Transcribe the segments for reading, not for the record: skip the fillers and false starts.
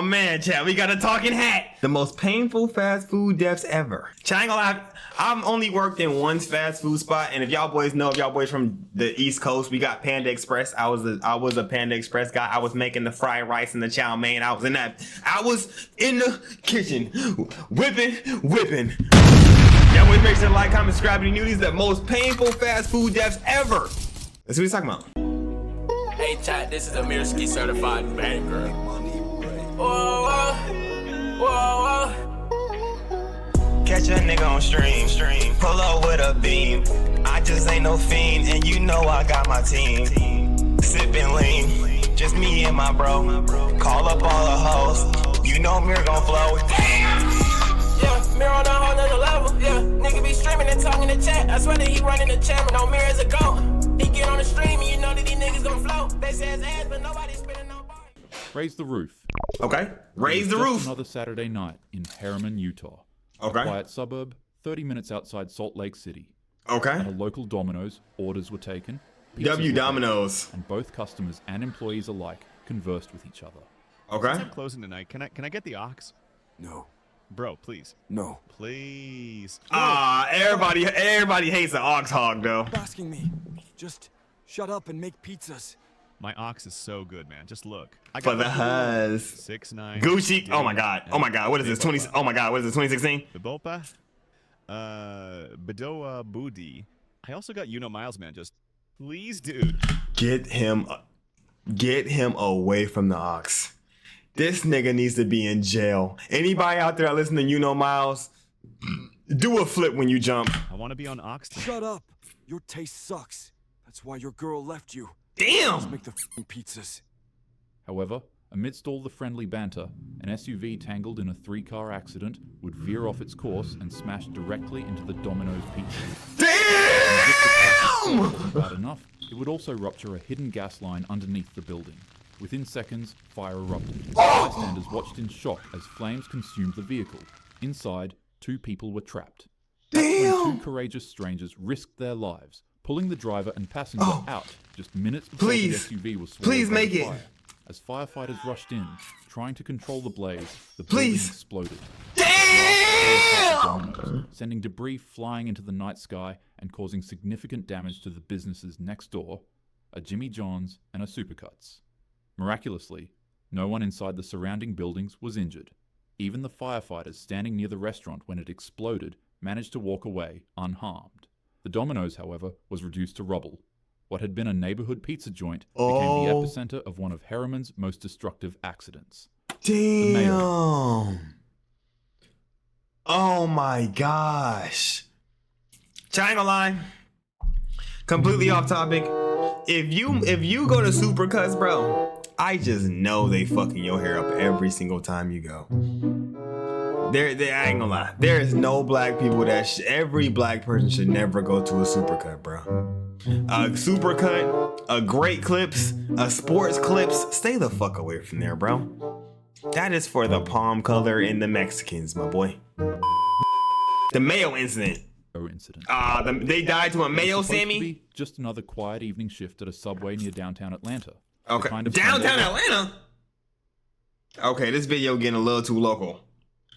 man, chat. We got a talking hat. The most painful fast food deaths ever. Chat, I ain't gonna lie. I've only worked in one fast food spot, and if y'all boys know, if y'all boys from the East Coast, we got Panda Express. I was a Panda Express guy. I was making the fried rice and the chow mein. I was in the kitchen, whipping. Y'all boys make sure to like, comment, subscribe. Any new, these the most painful fast food deaths ever. That's what he's talking about. Hey chat, this is Amir Ski certified banker. Whoa, whoa, whoa, whoa. Catch a nigga on stream, pull up with a beam. I just ain't no fiend, and you know I got my team. Sippin' lean, just me and my bro. Call up all the hoes, you know Mir gon' flow. Yeah, Mir on a whole nother level. Yeah, nigga be streaming and talking in chat. I swear that he running the chat, but no Mir is a goat. He get on the stream and you know that these niggas gon' flow. They say his ass, but nobody's spinning no bar. Raise the roof. Okay, raise the roof. Another Saturday night in Harriman, Utah. Okay. A quiet suburb, 30 minutes outside Salt Lake City. Okay. At a local Domino's, orders were taken. W Domino's. And both customers and employees alike conversed with each other. Okay. Since I'm closing tonight, can I get the ox? No. Bro, please. No. Please. Everybody hates the ox hog though. Asking me. Just shut up and make pizzas. My ox is so good, man. Just look. I For got the Huz. 6'9". Gucci. Oh my god. What is this? 20. Oh my god. What is this? 2016? Bibopa. Bedoa Budi. I also got Miles, man. Just please, dude. Get him away from the ox. This nigga needs to be in jail. Anybody out there listening to Miles, do a flip when you jump. I want to be on ox. Shut up. Your taste sucks. That's why your girl left you. Damn. Just make the f***ing pizzas. However, amidst all the friendly banter, an SUV tangled in a 3-car accident would veer off its course and smash directly into the Domino's pizza. Damn! Bad enough, it would also rupture a hidden gas line underneath the building. Within seconds, fire erupted. Bystanders watched in shock as flames consumed the vehicle. Inside, 2 people were trapped. Damn! When 2 courageous strangers risked their lives, pulling the driver and passenger out just minutes before Please. the SUV was swallowed Please by make the it. fire. As firefighters rushed in, trying to control the blaze, the Please. building exploded. Damn! Dominoes, sending debris flying into the night sky and causing significant damage to the businesses next door, a Jimmy John's and a Supercuts. Miraculously, no one inside the surrounding buildings was injured. Even the firefighters standing near the restaurant when it exploded managed to walk away unharmed. The Domino's, however, was reduced to rubble. What had been a neighborhood pizza joint became the epicenter of one of Harriman's most destructive accidents. Damn. Oh my gosh. I ain't gonna lie. Completely off topic. If you go to Supercuts, bro, I just know they fucking your hair up every single time you go. I ain't gonna lie. There is no black people every black person should never go to a Supercut, bro. A Supercut, a Great Clips, a Sports Clips. Stay the fuck away from there, bro. That is for the palm color and the Mexicans, my boy. The Mayo incident. They died to a Mayo, Sammy? To be just another quiet evening shift at a Subway near downtown Atlanta. Okay. Downtown Atlanta? Okay, this video getting a little too local.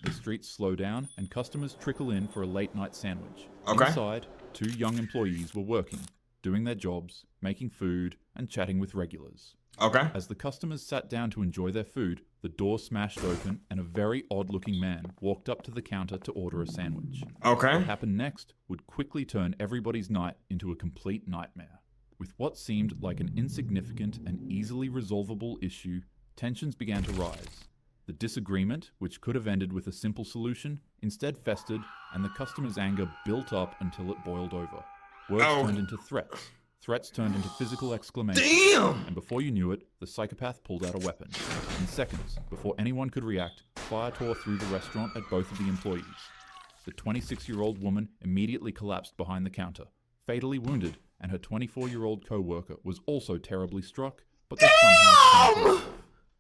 The streets slow down and customers trickle in for a late night sandwich. Okay. Inside, 2 young employees were working, doing their jobs, making food, and chatting with regulars. Okay. As the customers sat down to enjoy their food, the door smashed open and a very odd-looking man walked up to the counter to order a sandwich. Okay. What happened next would quickly turn everybody's night into a complete nightmare. With what seemed like an insignificant and easily resolvable issue, tensions began to rise. The disagreement, which could have ended with a simple solution, instead festered, and the customer's anger built up until it boiled over. Words turned into threats. Threats turned into physical exclamations. Damn! And before you knew it, the psychopath pulled out a weapon. In seconds, before anyone could react, fire tore through the restaurant at both of the employees. The 26-year-old woman immediately collapsed behind the counter, fatally wounded, and her 24-year-old co-worker was also terribly struck, but they somehow...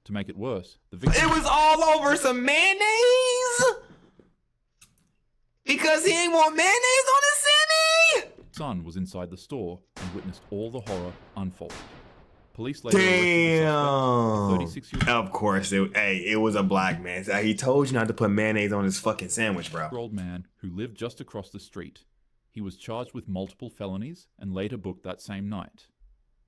To make it worse, the victim... It was all over some mayonnaise? Because he ain't want mayonnaise on his Sammy? Son was inside the store and witnessed all the horror unfold. Police later arrested the suspect, a 36-year-old Of course, it was a black man. He told you not to put mayonnaise on his fucking sandwich, bro. man who lived just across the street. He was charged with multiple felonies and later booked that same night.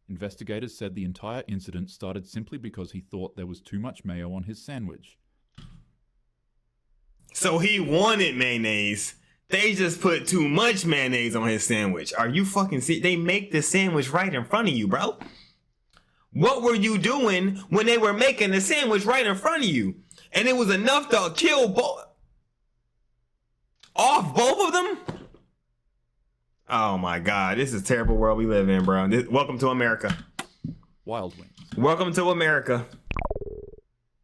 Investigators said the entire incident started simply because he thought there was too much mayo on his sandwich. So he wanted mayonnaise. They just put too much mayonnaise on his sandwich. Are you fucking serious? They make the sandwich right in front of you, bro. What were you doing when they were making the sandwich right in front of you? And it was enough to kill both of them? Oh my God, this is a terrible world we live in, bro. Welcome to America. Wild Wings. Welcome to America.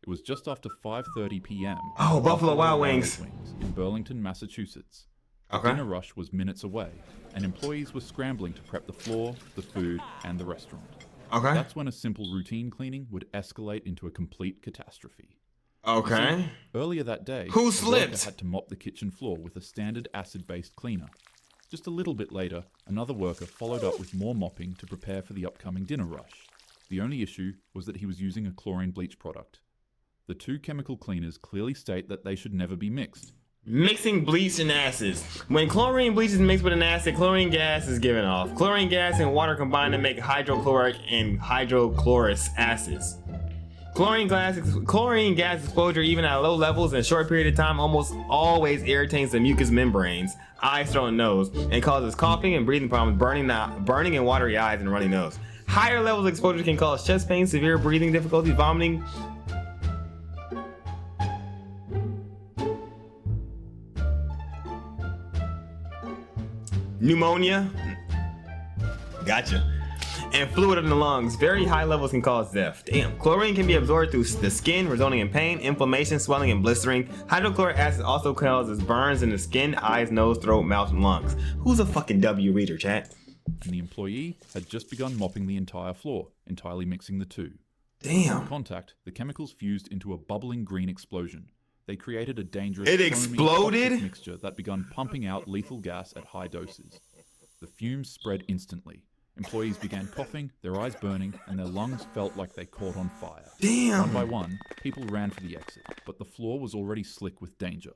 It was just after 5:30 p.m. Oh, Buffalo Wild Wings. In Burlington, Massachusetts. Okay. The dinner rush was minutes away, and employees were scrambling to prep the floor, the food, and the restaurant. Okay. That's when a simple routine cleaning would escalate into a complete catastrophe. Okay. See, earlier that day, Who a worker slipped? had to mop the kitchen floor with a standard acid-based cleaner. Just a little bit later, another worker followed up with more mopping to prepare for the upcoming dinner rush. The only issue was that he was using a chlorine bleach product. The two chemical cleaners clearly state that they should never be mixed. Mixing bleach and acids. When chlorine bleach is mixed with an acid, chlorine gas is given off. Chlorine gas and water combine to make hydrochloric and hydrochlorous acids. Chlorine gas exposure, even at low levels in a short period of time, almost always irritates the mucous membranes, eyes, throat, and nose, and causes coughing and breathing problems, burning and watery eyes, and runny nose. Higher levels of exposure can cause chest pain, severe breathing difficulties, vomiting, pneumonia, gotcha, and fluid in the lungs. Very high levels can cause death. Damn. Chlorine can be absorbed through the skin, resulting in pain, inflammation, swelling, and blistering. Hydrochloric acid also causes burns in the skin, eyes, nose, throat, mouth, and lungs. Who's a fucking W reader, chat? And the employee had just begun mopping the entire floor, entirely mixing the two. Damn. On contact, the chemicals fused into a bubbling green explosion. They created a dangerous It foamy, exploded? toxic mixture that began pumping out lethal gas at high doses. The fumes spread instantly. Employees began coughing, their eyes burning, and their lungs felt like they caught on fire. Damn. One by one, people ran for the exit, but the floor was already slick with danger.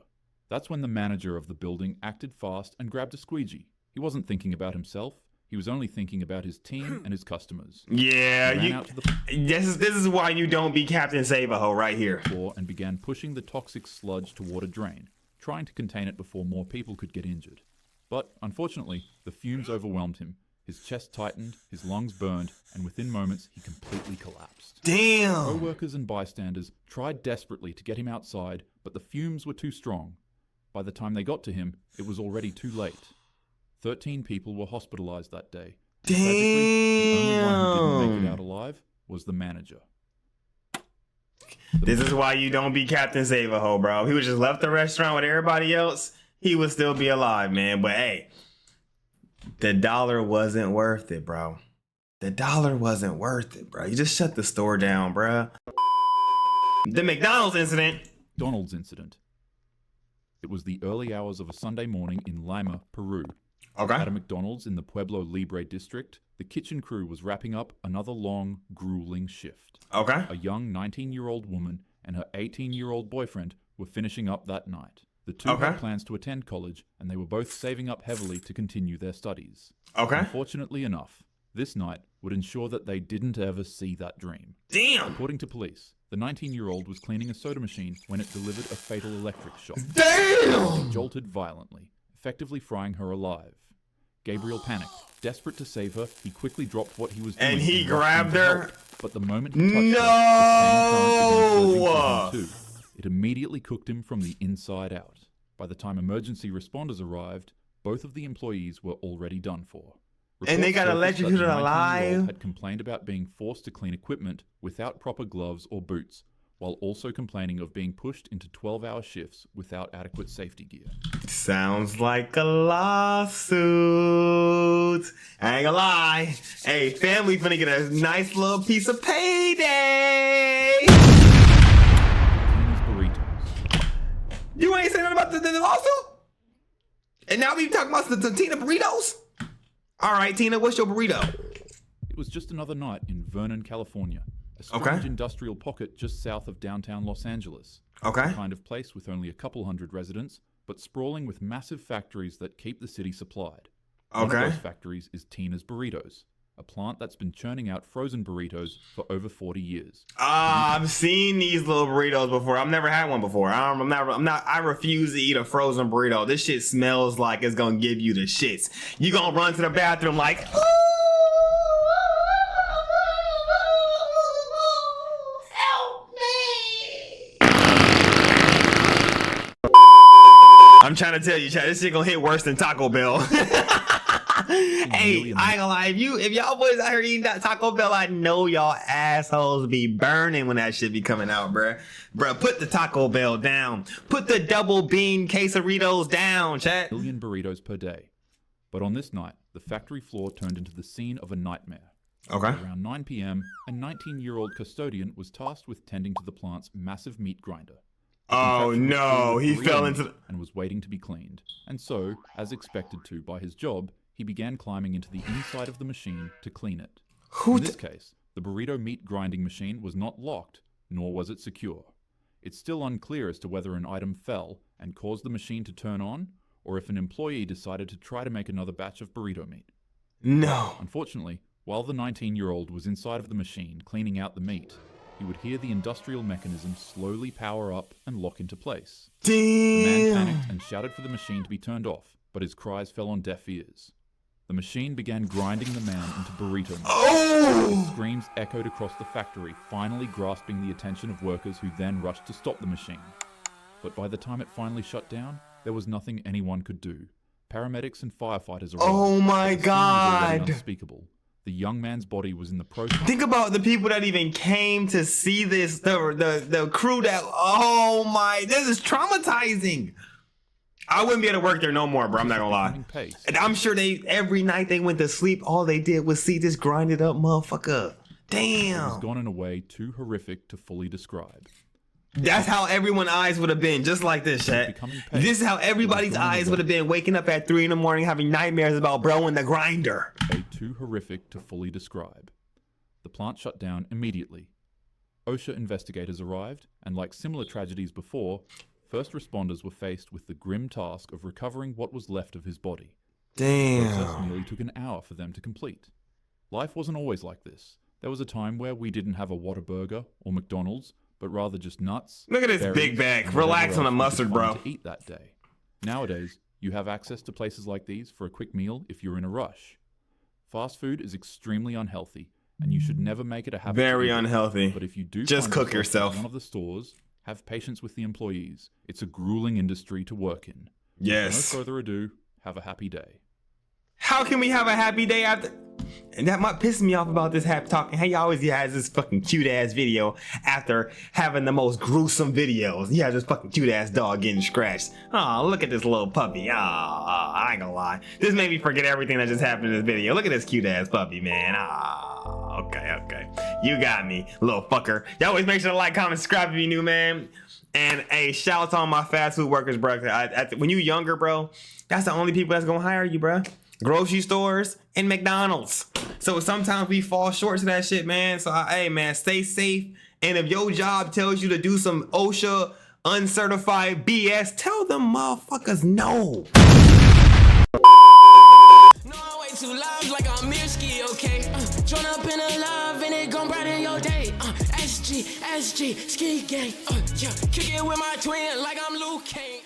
That's when the manager of the building acted fast and grabbed a squeegee. He wasn't thinking about himself. He was only thinking about his team and his customers. Yeah, He ran out to the this is why you don't be Captain Save-A-Ho right here. floor and began pushing the toxic sludge toward a drain, trying to contain it before more people could get injured. But unfortunately, the fumes overwhelmed him. His chest tightened, his lungs burned, and within moments, he completely collapsed. Damn. Co-workers and bystanders tried desperately to get him outside, but the fumes were too strong. By the time they got to him, it was already too late. 13 people were hospitalized that day. Tragically, the only one who didn't make it out alive was the manager. This is why you don't be Captain Save-A-Ho, bro. If he would just left the restaurant with everybody else, he would still be alive, man. But hey, the dollar wasn't worth it, bro. The dollar wasn't worth it, bro. You just shut the store down, bro. The McDonald's incident. McDonald's incident. It was the early hours of a Sunday morning in Lima, Peru. Okay. At a McDonald's in the Pueblo Libre district, the kitchen crew was wrapping up another long, grueling shift. Okay. A young 19-year-old woman and her 18-year-old boyfriend were finishing up that night. The two Okay. had plans to attend college, and they were both saving up heavily to continue their studies. Okay. Unfortunately enough, this night would ensure that they didn't ever see that dream. Damn. According to police, the 19-year-old was cleaning a soda machine when it delivered a fatal electric shock. Damn. It jolted violently, effectively frying her alive. Gabriel panicked. Desperate to save her, he quickly dropped what he was doing. And he rushed grabbed in to her? help. But the moment he touched her, the No! same current began surging through him too. It immediately cooked him from the inside out. By the time emergency responders arrived, both of the employees were already done for. And they got Reports surfaced that electrocuted the 19-year-old alive? had complained about being forced to clean equipment without proper gloves or boots, while also complaining of being pushed into 12-hour shifts without adequate safety gear. Sounds like a lawsuit. I ain't gonna lie. Hey, family finna get a nice little piece of payday. Tina's burritos. You ain't saying nothing about the lawsuit? And now we talking about the Tina burritos? All right, Tina, what's your burrito? It was just another night in Vernon, California, a strange industrial pocket just south of downtown Los Angeles. Okay. The kind of place with only a couple hundred residents, but sprawling with massive factories that keep the city supplied. One of those factories is Tina's Burritos, a plant that's been churning out frozen burritos for over 40 years. I've seen these little burritos before. I've never had one before. I refuse to eat a frozen burrito. This shit smells like it's gonna give you the shits. You gonna run to the bathroom like, help me. I'm trying to tell you, Chad, this shit gonna hit worse than Taco Bell. Hey, I ain't gonna lie, if y'all boys out here eating that Taco Bell, I know y'all assholes be burning when that shit be coming out, bruh. Bruh, put the Taco Bell down. Put the double bean quesadillas down, chat. Million burritos per day. But on this night, the factory floor turned into the scene of a nightmare. Okay. Around 9 p.m., a 19-year-old custodian was tasked with tending to the plant's massive meat grinder. Oh no, he fell into and was waiting to be cleaned. And so, as expected to by his job, he began climbing into the inside of the machine to clean it. In this case, the burrito meat grinding machine was not locked, nor was it secure. It's still unclear as to whether an item fell and caused the machine to turn on, or if an employee decided to try to make another batch of burrito meat. No. Unfortunately, while the 19-year-old was inside of the machine cleaning out the meat, he would hear the industrial mechanism slowly power up and lock into place. Damn. The man panicked and shouted for the machine to be turned off, but his cries fell on deaf ears. The machine began grinding the man into burrito meat. His screams echoed across the factory, finally grasping the attention of workers who then rushed to stop the machine. But by the time it finally shut down, there was nothing anyone could do. Paramedics and firefighters arrived. Oh my The scene was already God. unspeakable. The young man's body was in the process. Think about the people that even came to see this, the crew that, oh my, this is traumatizing. I wouldn't be able to work there no more, bro. I'm not gonna lie. And I'm sure every night they went to sleep, all they did was see this grinded up motherfucker. It Damn. was gone in a way too horrific to fully describe. That's how everyone's eyes would have been, just like this, chat. This is how everybody's eyes would have been, waking up at 3 a.m, having nightmares about bro in the grinder. Too horrific to fully describe. The plant shut down immediately. OSHA investigators arrived, and like similar tragedies before, first responders were faced with the grim task of recovering what was left of his body. The process nearly took an hour for them to complete. Life wasn't always like this. There was a time where we didn't have a Whataburger or McDonald's, but rather just nuts. Look at this berries, big bag. and Relax whatever on the else we mustard, could bro. find to eat that day. Nowadays, you have access to places like these for a quick meal if you're in a rush. Fast food is extremely unhealthy, and you should never make it a habit. Very unhealthy. But if you do Just find cook yourself. at one of the stores, have patience with the employees. It's a grueling industry to work in. Yes. No further ado, have a happy day. How can we have a happy day after? And that might piss me off about this happy talking. He always has this fucking cute ass video after having the most gruesome videos. He has this fucking cute ass dog getting scratched. Oh, look at this little puppy. Oh, I ain't gonna lie. This made me forget everything that just happened in this video. Look at this cute ass puppy, man. Oh, okay. You got me, little fucker. Y'all always make sure to like, comment, subscribe if you're new, man. And a shout out to all my fast food workers, bro. When you younger, bro, that's the only people that's gonna hire you, bro. Grocery stores and McDonald's. So sometimes we fall short to that shit, man. So hey, man, stay safe. And if your job tells you to do some OSHA uncertified BS, tell them motherfuckers no. No, I wait too loud like I'm Mirski, okay? Join up in a love and it gon' brighten your day. SG, ski gang. Yeah, kick it with my twin like I'm Luke Kane.